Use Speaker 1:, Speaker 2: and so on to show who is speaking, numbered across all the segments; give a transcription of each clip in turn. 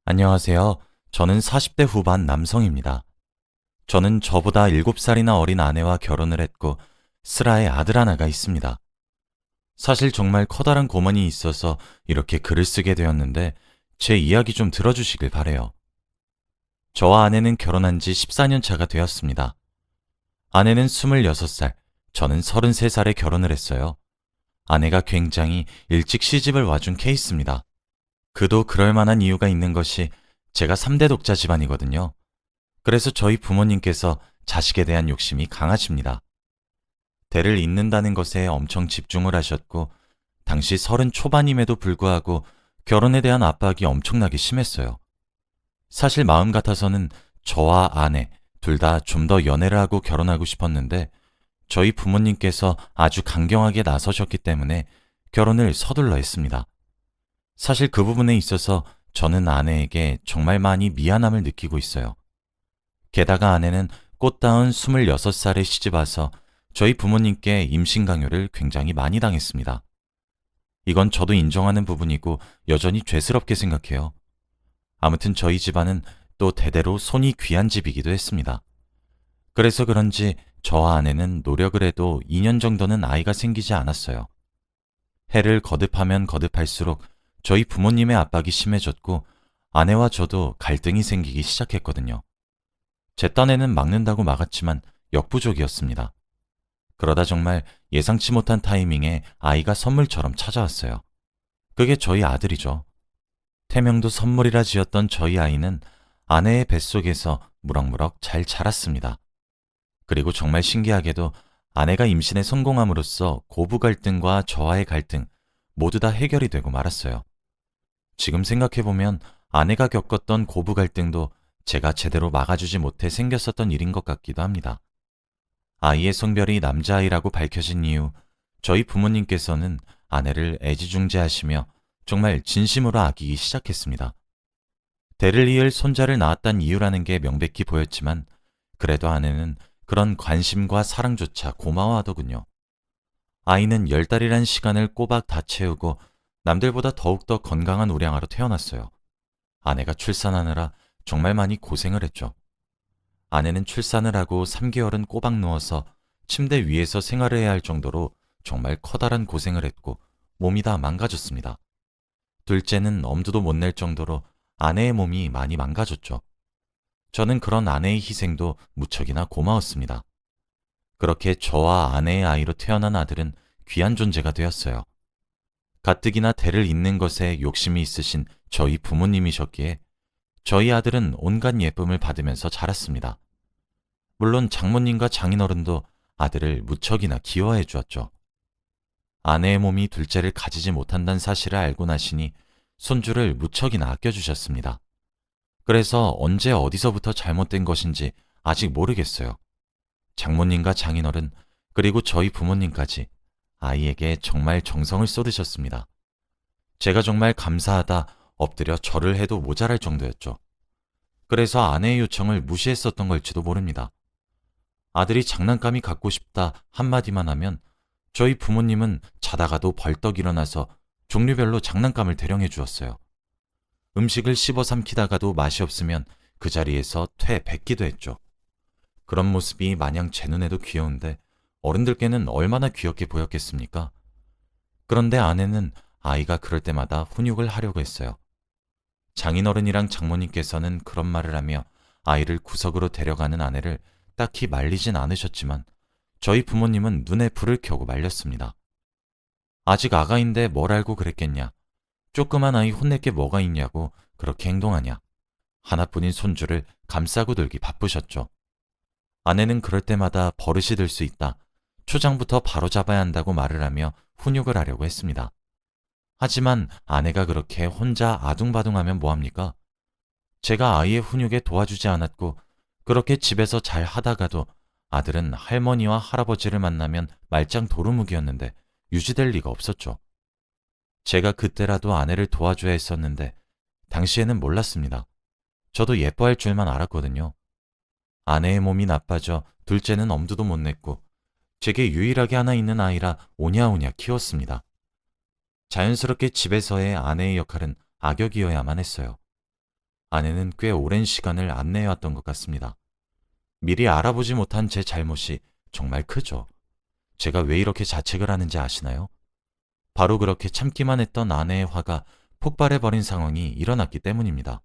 Speaker 1: 안녕하세요. 저는 40대 후반 남성입니다. 저는 저보다 7살이나 어린 아내와 결혼을 했고, 슬아의 아들 하나가 있습니다. 사실 정말 커다란 고민이 있어서 이렇게 글을 쓰게 되었는데, 제 이야기 좀 들어주시길 바래요. 저와 아내는 결혼한 지 14년 차가 되었습니다. 아내는 26살, 저는 33살에 결혼을 했어요. 아내가 굉장히 일찍 시집을 와준 케이스입니다. 그도 그럴 만한 이유가 있는 것이 제가 3대 독자 집안이거든요. 그래서 저희 부모님께서 자식에 대한 욕심이 강하십니다. 대를 잇는다는 것에 엄청 집중을 하셨고, 당시 30 초반임에도 불구하고 결혼에 대한 압박이 엄청나게 심했어요. 사실 마음 같아서는 저와 아내 둘 다 좀 더 연애를 하고 결혼하고 싶었는데, 저희 부모님께서 아주 강경하게 나서셨기 때문에 결혼을 서둘러 했습니다. 사실 그 부분에 있어서 저는 아내에게 정말 많이 미안함을 느끼고 있어요. 게다가 아내는 꽃다운 26살에 시집와서 저희 부모님께 임신 강요를 굉장히 많이 당했습니다. 이건 저도 인정하는 부분이고 여전히 죄스럽게 생각해요. 아무튼 저희 집안은 또 대대로 손이 귀한 집이기도 했습니다. 그래서 그런지 저와 아내는 노력을 해도 2년 정도는 아이가 생기지 않았어요. 해를 거듭하면 거듭할수록 저희 부모님의 압박이 심해졌고 아내와 저도 갈등이 생기기 시작했거든요. 제 딴에는 막는다고 막았지만 역부족이었습니다. 그러다 정말 예상치 못한 타이밍에 아이가 선물처럼 찾아왔어요. 그게 저희 아들이죠. 태명도 선물이라 지었던 저희 아이는 아내의 뱃속에서 무럭무럭 잘 자랐습니다. 그리고 정말 신기하게도 아내가 임신에 성공함으로써 고부 갈등과 저와의 갈등 모두 다 해결이 되고 말았어요. 지금 생각해보면 아내가 겪었던 고부 갈등도 제가 제대로 막아주지 못해 생겼었던 일인 것 같기도 합니다. 아이의 성별이 남자아이라고 밝혀진 이후 저희 부모님께서는 아내를 애지중지하시며 정말 진심으로 아끼기 시작했습니다. 대를 이을 손자를 낳았다는 이유라는 게 명백히 보였지만 그래도 아내는 그런 관심과 사랑조차 고마워하더군요. 아이는 10달이란 시간을 꼬박 다 채우고 남들보다 더욱더 건강한 우량아로 태어났어요. 아내가 출산하느라 정말 많이 고생을 했죠. 아내는 출산을 하고 3개월은 꼬박 누워서 침대 위에서 생활을 해야 할 정도로 정말 커다란 고생을 했고 몸이 다 망가졌습니다. 둘째는 엄두도 못 낼 정도로 아내의 몸이 많이 망가졌죠. 저는 그런 아내의 희생도 무척이나 고마웠습니다. 그렇게 저와 아내의 아이로 태어난 아들은 귀한 존재가 되었어요. 가뜩이나 대를 잇는 것에 욕심이 있으신 저희 부모님이셨기에 저희 아들은 온갖 예쁨을 받으면서 자랐습니다. 물론 장모님과 장인어른도 아들을 무척이나 귀여워해 주었죠. 아내의 몸이 둘째를 가지지 못한다는 사실을 알고 나시니 손주를 무척이나 아껴주셨습니다. 그래서 언제 어디서부터 잘못된 것인지 아직 모르겠어요. 장모님과 장인어른 그리고 저희 부모님까지 아이에게 정말 정성을 쏟으셨습니다. 제가 정말 감사하다 엎드려 절을 해도 모자랄 정도였죠. 그래서 아내의 요청을 무시했었던 걸지도 모릅니다. 아들이 장난감이 갖고 싶다 한마디만 하면 저희 부모님은 자다가도 벌떡 일어나서 종류별로 장난감을 대령해 주었어요. 음식을 씹어 삼키다가도 맛이 없으면 그 자리에서 퇴백기도 했죠. 그런 모습이 마냥 제 눈에도 귀여운데 어른들께는 얼마나 귀엽게 보였겠습니까? 그런데 아내는 아이가 그럴 때마다 훈육을 하려고 했어요. 장인어른이랑 장모님께서는 그런 말을 하며 아이를 구석으로 데려가는 아내를 딱히 말리진 않으셨지만 저희 부모님은 눈에 불을 켜고 말렸습니다. 아직 아가인데 뭘 알고 그랬겠냐. 조그만 아이 혼낼 게 뭐가 있냐고 그렇게 행동하냐. 하나뿐인 손주를 감싸고 들기 바쁘셨죠. 아내는 그럴 때마다 버릇이 들 수 있다. 초장부터 바로 잡아야 한다고 말을 하며 훈육을 하려고 했습니다. 하지만 아내가 그렇게 혼자 아둥바둥하면 뭐합니까? 제가 아이의 훈육에 도와주지 않았고 그렇게 집에서 잘 하다가도 아들은 할머니와 할아버지를 만나면 말짱 도루묵이었는데 유지될 리가 없었죠. 제가 그때라도 아내를 도와줘야 했었는데 당시에는 몰랐습니다. 저도 예뻐할 줄만 알았거든요. 아내의 몸이 나빠져 둘째는 엄두도 못 냈고 제게 유일하게 하나 있는 아이라 오냐오냐 키웠습니다. 자연스럽게 집에서의 아내의 역할은 악역이어야만 했어요. 아내는 꽤 오랜 시간을 안내해왔던 것 같습니다. 미리 알아보지 못한 제 잘못이 정말 크죠. 제가 왜 이렇게 자책을 하는지 아시나요? 바로 그렇게 참기만 했던 아내의 화가 폭발해버린 상황이 일어났기 때문입니다.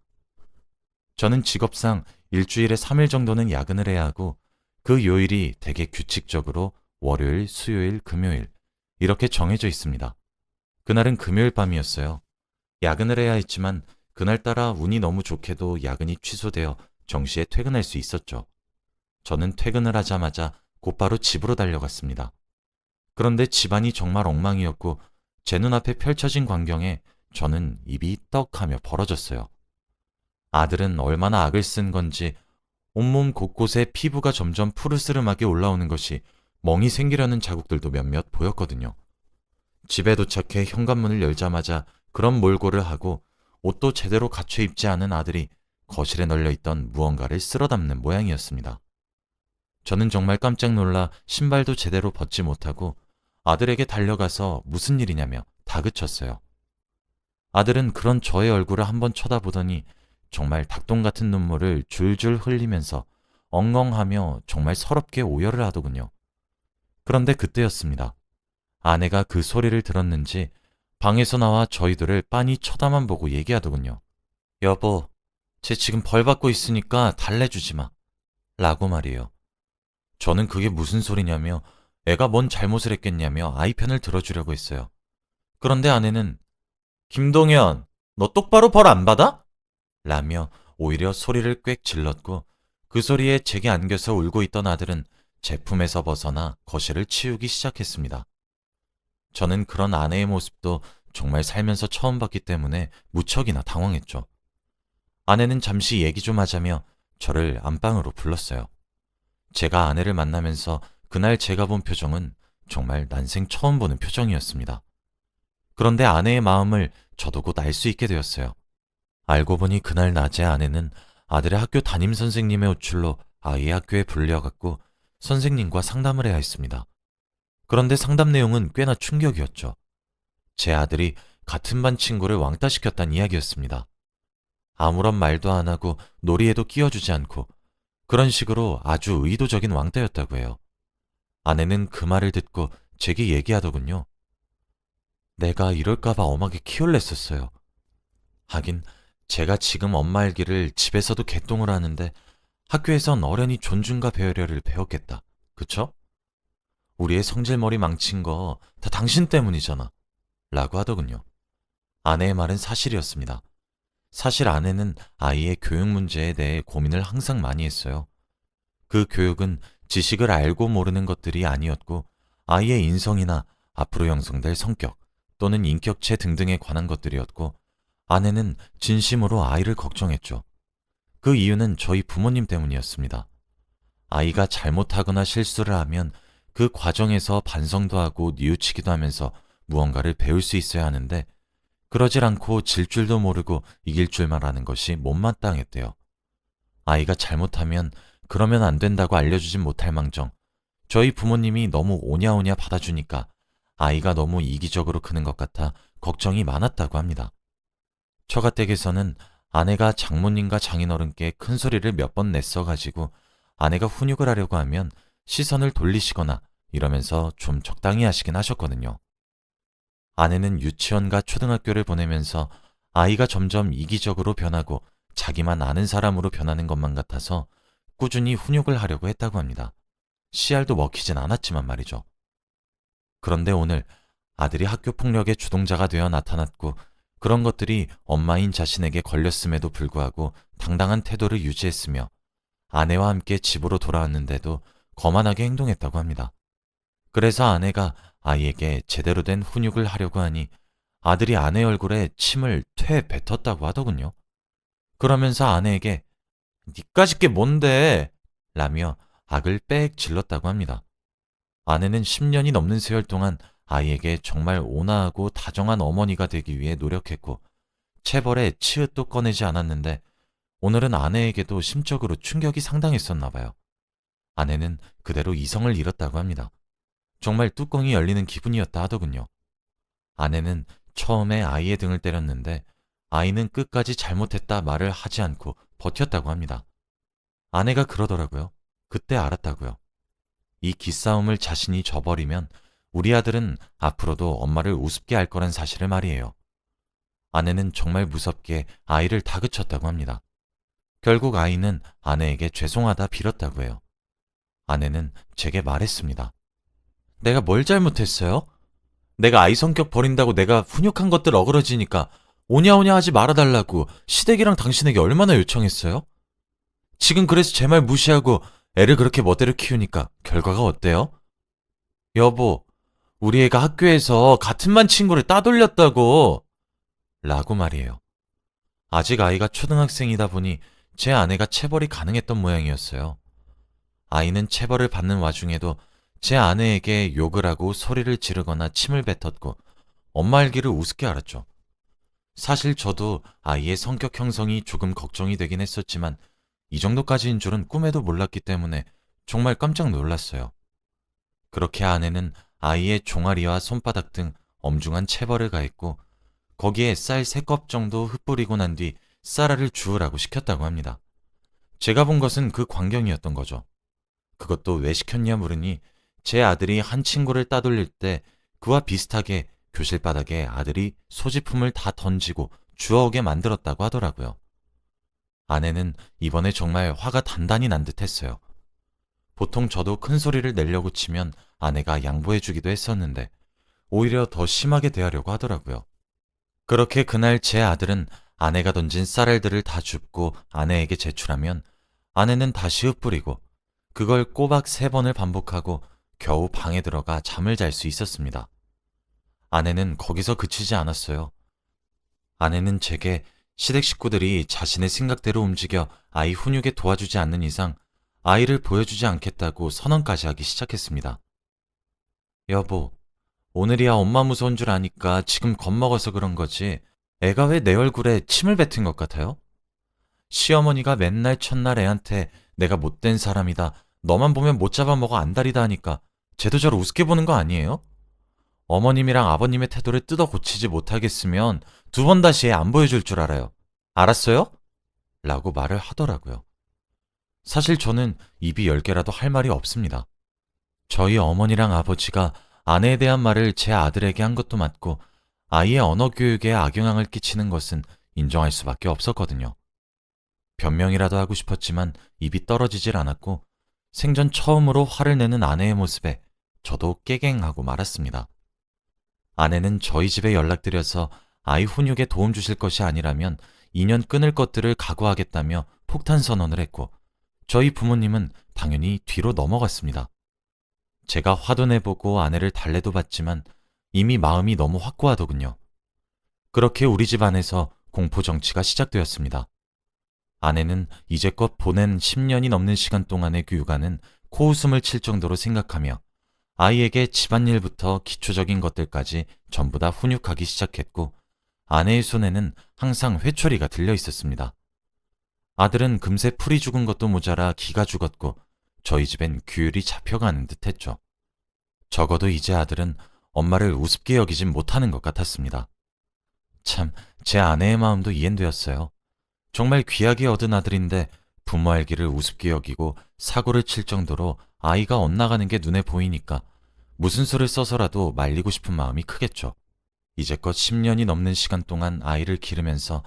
Speaker 1: 저는 직업상 일주일에 3일 정도는 야근을 해야 하고 그 요일이 되게 규칙적으로 월요일, 수요일, 금요일 이렇게 정해져 있습니다. 그날은 금요일 밤이었어요. 야근을 해야 했지만 그날따라 운이 너무 좋게도 야근이 취소되어 정시에 퇴근할 수 있었죠. 저는 퇴근을 하자마자 곧바로 집으로 달려갔습니다. 그런데 집안이 정말 엉망이었고 제 눈앞에 펼쳐진 광경에 저는 입이 떡하며 벌어졌어요. 아들은 얼마나 악을 쓴 건지 온몸 곳곳에 피부가 점점 푸르스름하게 올라오는 것이 멍이 생기려는 자국들도 몇몇 보였거든요. 집에 도착해 현관문을 열자마자 그런 몰골을 하고 옷도 제대로 갖춰 입지 않은 아들이 거실에 널려있던 무언가를 쓸어 담는 모양이었습니다. 저는 정말 깜짝 놀라 신발도 제대로 벗지 못하고 아들에게 달려가서 무슨 일이냐며 다그쳤어요. 아들은 그런 저의 얼굴을 한번 쳐다보더니 정말 닭똥 같은 눈물을 줄줄 흘리면서 엉엉하며 정말 서럽게 오열을 하더군요. 그런데 그때였습니다. 아내가 그 소리를 들었는지 방에서 나와 저희들을 빤히 쳐다만 보고 얘기하더군요. 여보, 쟤 지금 벌 받고 있으니까 달래주지 마. 라고 말이에요. 저는 그게 무슨 소리냐며 애가 뭔 잘못을 했겠냐며 아이 편을 들어주려고 했어요. 그런데 아내는 김동현, 너 똑바로 벌 안 받아? 라며 오히려 소리를 꽥 질렀고 그 소리에 제게 안겨서 울고 있던 아들은 제품에서 벗어나 거실을 치우기 시작했습니다. 저는 그런 아내의 모습도 정말 살면서 처음 봤기 때문에 무척이나 당황했죠. 아내는 잠시 얘기 좀 하자며 저를 안방으로 불렀어요. 제가 아내를 만나면서 그날 제가 본 표정은 정말 난생 처음 보는 표정이었습니다. 그런데 아내의 마음을 저도 곧 알 수 있게 되었어요. 알고 보니 그날 낮에 아내는 아들의 학교 담임 선생님의 호출로 아이의 학교에 불려갔고 선생님과 상담을 해야 했습니다. 그런데 상담 내용은 꽤나 충격이었죠. 제 아들이 같은 반 친구를 왕따시켰다는 이야기였습니다. 아무런 말도 안 하고 놀이에도 끼워주지 않고 그런 식으로 아주 의도적인 왕따였다고 해요. 아내는 그 말을 듣고 제게 얘기하더군요. 내가 이럴까봐 엄하게 키울랬었어요. 하긴 제가 지금 엄마 일기를 집에서도 개똥을 하는데 학교에선 어련히 존중과 배려를 배웠겠다. 그쵸? 우리의 성질머리 망친 거 다 당신 때문이잖아. 라고 하더군요. 아내의 말은 사실이었습니다. 사실 아내는 아이의 교육 문제에 대해 고민을 항상 많이 했어요. 그 교육은 지식을 알고 모르는 것들이 아니었고 아이의 인성이나 앞으로 형성될 성격 또는 인격체 등등에 관한 것들이었고 아내는 진심으로 아이를 걱정했죠. 그 이유는 저희 부모님 때문이었습니다. 아이가 잘못하거나 실수를 하면 그 과정에서 반성도 하고 뉘우치기도 하면서 무언가를 배울 수 있어야 하는데 그러질 않고 질 줄도 모르고 이길 줄만 아는 것이 못마땅했대요. 아이가 잘못하면 그러면 안 된다고 알려주진 못할 망정 저희 부모님이 너무 오냐오냐 받아주니까 아이가 너무 이기적으로 크는 것 같아 걱정이 많았다고 합니다. 처가댁에서는 아내가 장모님과 장인어른께 큰 소리를 몇 번 냈어가지고 아내가 훈육을 하려고 하면 시선을 돌리시거나 이러면서 좀 적당히 하시긴 하셨거든요. 아내는 유치원과 초등학교를 보내면서 아이가 점점 이기적으로 변하고 자기만 아는 사람으로 변하는 것만 같아서 꾸준히 훈육을 하려고 했다고 합니다. 씨알도 먹히진 않았지만 말이죠. 그런데 오늘 아들이 학교 폭력의 주동자가 되어 나타났고 그런 것들이 엄마인 자신에게 걸렸음에도 불구하고 당당한 태도를 유지했으며 아내와 함께 집으로 돌아왔는데도 거만하게 행동했다고 합니다. 그래서 아내가 아이에게 제대로 된 훈육을 하려고 하니 아들이 아내 얼굴에 침을 퇴 뱉었다고 하더군요. 그러면서 아내에게 니까짓 게 뭔데? 라며 악을 빽 질렀다고 합니다. 아내는 10년이 넘는 세월 동안 아이에게 정말 온화하고 다정한 어머니가 되기 위해 노력했고 체벌에 치읓도 꺼내지 않았는데 오늘은 아내에게도 심적으로 충격이 상당했었나 봐요. 아내는 그대로 이성을 잃었다고 합니다. 정말 뚜껑이 열리는 기분이었다 하더군요. 아내는 처음에 아이의 등을 때렸는데 아이는 끝까지 잘못했다 말을 하지 않고 버텼다고 합니다. 아내가 그러더라고요. 그때 알았다고요. 이 기싸움을 자신이 져버리면 우리 아들은 앞으로도 엄마를 우습게 할 거란 사실을 말이에요. 아내는 정말 무섭게 아이를 다그쳤다고 합니다. 결국 아이는 아내에게 죄송하다 빌었다고 해요. 아내는 제게 말했습니다. 내가 뭘 잘못했어요? 내가 아이 성격 버린다고 내가 훈육한 것들 어그러지니까 오냐오냐 하지 말아달라고 시댁이랑 당신에게 얼마나 요청했어요? 지금 그래서 제 말 무시하고 애를 그렇게 멋대로 키우니까 결과가 어때요? 여보, 우리 애가 학교에서 같은 반 친구를 따돌렸다고 라고 말이에요. 아직 아이가 초등학생이다 보니 제 아내가 체벌이 가능했던 모양이었어요. 아이는 체벌을 받는 와중에도 제 아내에게 욕을 하고 소리를 지르거나 침을 뱉었고 엄마 알기를 우습게 알았죠. 사실 저도 아이의 성격 형성이 조금 걱정이 되긴 했었지만 이 정도까지인 줄은 꿈에도 몰랐기 때문에 정말 깜짝 놀랐어요. 그렇게 아내는 아이의 종아리와 손바닥 등 엄중한 체벌을 가했고 거기에 쌀 3컵 정도 흩뿌리고 난 뒤 쌀알을 주우라고 시켰다고 합니다. 제가 본 것은 그 광경이었던 거죠. 그것도 왜 시켰냐 물으니 제 아들이 한 친구를 따돌릴 때 그와 비슷하게 교실 바닥에 아들이 소지품을 다 던지고 주워오게 만들었다고 하더라고요. 아내는 이번에 정말 화가 단단히 난 듯 했어요. 보통 저도 큰 소리를 내려고 치면 아내가 양보해주기도 했었는데 오히려 더 심하게 대하려고 하더라고요. 그렇게 그날 제 아들은 아내가 던진 쌀알들을 다 줍고 아내에게 제출하면 아내는 다시 흩뿌리고 그걸 꼬박 3번을 반복하고 겨우 방에 들어가 잠을 잘 수 있었습니다. 아내는 거기서 그치지 않았어요. 아내는 제게 시댁 식구들이 자신의 생각대로 움직여 아이 훈육에 도와주지 않는 이상 아이를 보여주지 않겠다고 선언까지 하기 시작했습니다. 여보, 오늘이야 엄마 무서운 줄 아니까 지금 겁먹어서 그런 거지. 애가 왜 내 얼굴에 침을 뱉은 것 같아요? 시어머니가 맨날 첫날 애한테 내가 못된 사람이다. 너만 보면 못 잡아먹어 안달이다 하니까 쟤도 저를 우습게 보는 거 아니에요? 어머님이랑 아버님의 태도를 뜯어 고치지 못하겠으면 2번 다시 애 안 보여줄 줄 알아요. 알았어요? 라고 말을 하더라고요. 사실 저는 입이 10개라도 할 말이 없습니다. 저희 어머니랑 아버지가 아내에 대한 말을 제 아들에게 한 것도 맞고 아이의 언어 교육에 악영향을 끼치는 것은 인정할 수밖에 없었거든요. 변명이라도 하고 싶었지만 입이 떨어지질 않았고 생전 처음으로 화를 내는 아내의 모습에 저도 깨갱하고 말았습니다. 아내는 저희 집에 연락드려서 아이 훈육에 도움 주실 것이 아니라면 인연 끊을 것들을 각오하겠다며 폭탄 선언을 했고 저희 부모님은 당연히 뒤로 넘어갔습니다. 제가 화도 내보고 아내를 달래도 봤지만 이미 마음이 너무 확고하더군요. 그렇게 우리 집 안에서 공포 정치가 시작되었습니다. 아내는 이제껏 보낸 10년이 넘는 시간 동안의 육아는 코웃음을 칠 정도로 생각하며 아이에게 집안일부터 기초적인 것들까지 전부 다 훈육하기 시작했고 아내의 손에는 항상 회초리가 들려 있었습니다. 아들은 금세 풀이 죽은 것도 모자라 기가 죽었고 저희 집엔 규율이 잡혀가는 듯 했죠. 적어도 이제 아들은 엄마를 우습게 여기진 못하는 것 같았습니다. 참, 제 아내의 마음도 이해되었어요. 정말 귀하게 얻은 아들인데 부모 알기를 우습게 여기고 사고를 칠 정도로 아이가 엇나가는 게 눈에 보이니까 무슨 수를 써서라도 말리고 싶은 마음이 크겠죠. 이제껏 10년이 넘는 시간 동안 아이를 기르면서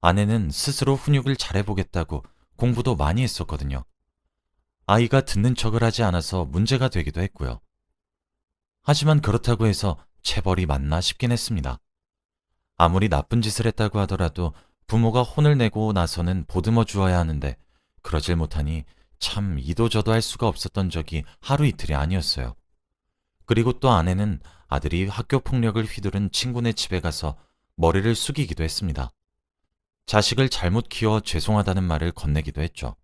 Speaker 1: 아내는 스스로 훈육을 잘해보겠다고 공부도 많이 했었거든요. 아이가 듣는 척을 하지 않아서 문제가 되기도 했고요. 하지만 그렇다고 해서 체벌이 맞나 싶긴 했습니다. 아무리 나쁜 짓을 했다고 하더라도 부모가 혼을 내고 나서는 보듬어 주어야 하는데 그러질 못하니 참 이도저도 할 수가 없었던 적이 하루 이틀이 아니었어요. 그리고 또 아내는 아들이 학교 폭력을 휘두른 친구네 집에 가서 머리를 숙이기도 했습니다. 자식을 잘못 키워 죄송하다는 말을 건네기도 했죠.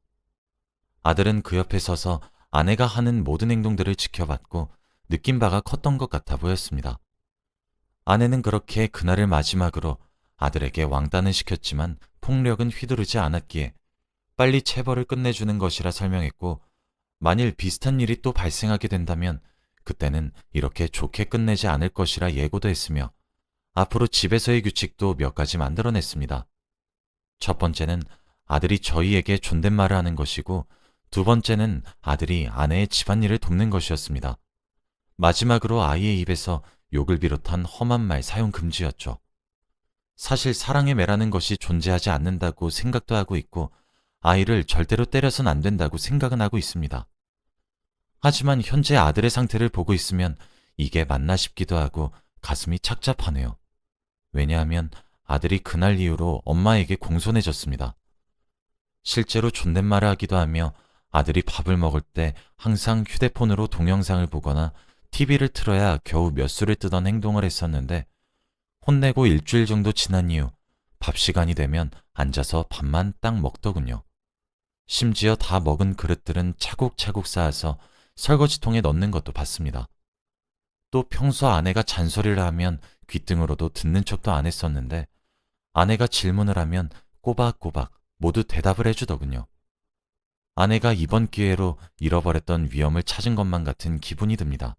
Speaker 1: 아들은 그 옆에 서서 아내가 하는 모든 행동들을 지켜봤고 느낀 바가 컸던 것 같아 보였습니다. 아내는 그렇게 그날을 마지막으로 아들에게 왕따는 시켰지만 폭력은 휘두르지 않았기에 빨리 체벌을 끝내주는 것이라 설명했고 만일 비슷한 일이 또 발생하게 된다면 그때는 이렇게 좋게 끝내지 않을 것이라 예고도 했으며 앞으로 집에서의 규칙도 몇 가지 만들어냈습니다. 첫 번째는 아들이 저희에게 존댓말을 하는 것이고, 두 번째는 아들이 아내의 집안일을 돕는 것이었습니다. 마지막으로 아이의 입에서 욕을 비롯한 험한 말 사용 금지였죠. 사실 사랑의 매라는 것이 존재하지 않는다고 생각도 하고 있고, 아이를 절대로 때려선 안 된다고 생각은 하고 있습니다. 하지만 현재 아들의 상태를 보고 있으면 이게 맞나 싶기도 하고 가슴이 착잡하네요. 왜냐하면 아들이 그날 이후로 엄마에게 공손해졌습니다. 실제로 존댓말을 하기도 하며 아들이 밥을 먹을 때 항상 휴대폰으로 동영상을 보거나 TV를 틀어야 겨우 몇 수를 뜨던 행동을 했었는데, 혼내고 일주일 정도 지난 이후 밥 시간이 되면 앉아서 밥만 딱 먹더군요. 심지어 다 먹은 그릇들은 차곡차곡 쌓아서 설거지통에 넣는 것도 봤습니다. 또 평소 아내가 잔소리를 하면 귓등으로도 듣는 척도 안 했었는데, 아내가 질문을 하면 꼬박꼬박 모두 대답을 해주더군요. 아내가 이번 기회로 잃어버렸던 위엄을 찾은 것만 같은 기분이 듭니다.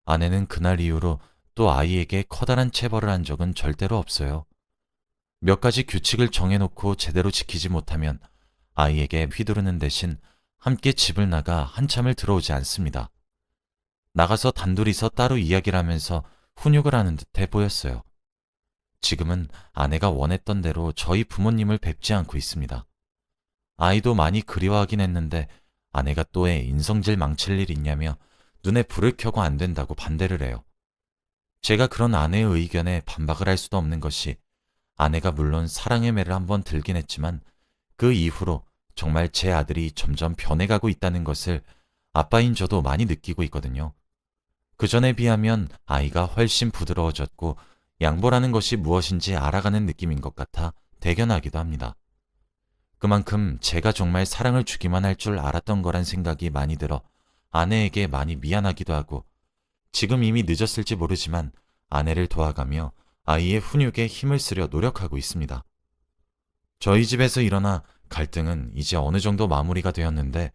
Speaker 1: 아내는 그날 이후로 또 아이에게 커다란 체벌을 한 적은 절대로 없어요. 몇 가지 규칙을 정해놓고 제대로 지키지 못하면 아이에게 휘두르는 대신 함께 집을 나가 한참을 들어오지 않습니다. 나가서 단둘이서 따로 이야기를 하면서 훈육을 하는 듯해 보였어요. 지금은 아내가 원했던 대로 저희 부모님을 뵙지 않고 있습니다. 아이도 많이 그리워하긴 했는데 아내가 또 애 인성질 망칠 일 있냐며 눈에 불을 켜고 안 된다고 반대를 해요. 제가 그런 아내의 의견에 반박을 할 수도 없는 것이, 아내가 물론 사랑의 매를 한번 들긴 했지만 그 이후로 정말 제 아들이 점점 변해가고 있다는 것을 아빠인 저도 많이 느끼고 있거든요. 그 전에 비하면 아이가 훨씬 부드러워졌고 양보라는 것이 무엇인지 알아가는 느낌인 것 같아 대견하기도 합니다. 그만큼 제가 정말 사랑을 주기만 할 줄 알았던 거란 생각이 많이 들어 아내에게 많이 미안하기도 하고, 지금 이미 늦었을지 모르지만 아내를 도와가며 아이의 훈육에 힘을 쓰려 노력하고 있습니다. 저희 집에서 일어나 갈등은 이제 어느 정도 마무리가 되었는데,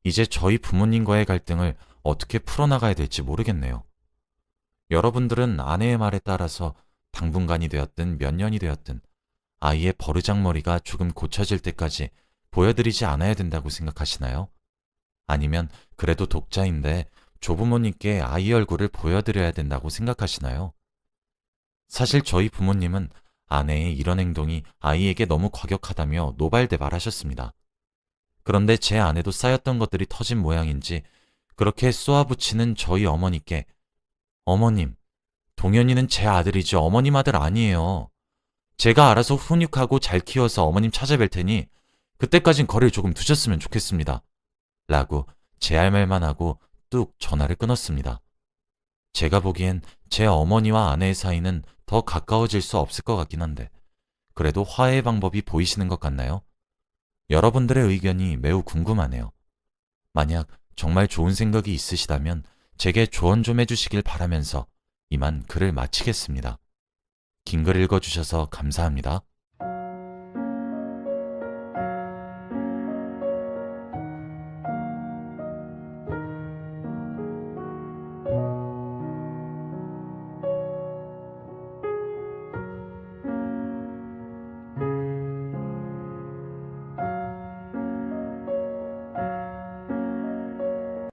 Speaker 1: 이제 저희 부모님과의 갈등을 어떻게 풀어나가야 될지 모르겠네요. 여러분들은 아내의 말에 따라서 당분간이 되었든 몇 년이 되었든 아이의 버르장머리가 조금 고쳐질 때까지 보여드리지 않아야 된다고 생각하시나요? 아니면 그래도 독자인데 조부모님께 아이 얼굴을 보여드려야 된다고 생각하시나요? 사실 저희 부모님은 아내의 이런 행동이 아이에게 너무 과격하다며 노발대발하셨습니다. 그런데 제 아내도 쌓였던 것들이 터진 모양인지 그렇게 쏘아붙이는 저희 어머니께, 어머님, 동현이는 제 아들이지 어머님 아들 아니에요. 제가 알아서 훈육하고 잘 키워서 어머님 찾아뵐 테니 그때까진 거리를 조금 두셨으면 좋겠습니다. 라고 제 할 말만 하고 뚝 전화를 끊었습니다. 제가 보기엔 제 어머니와 아내의 사이는 더 가까워질 수 없을 것 같긴 한데, 그래도 화해의 방법이 보이시는 것 같나요? 여러분들의 의견이 매우 궁금하네요. 만약 정말 좋은 생각이 있으시다면 제게 조언 좀 해주시길 바라면서 이만 글을 마치겠습니다. 긴 글 읽어주셔서 감사합니다.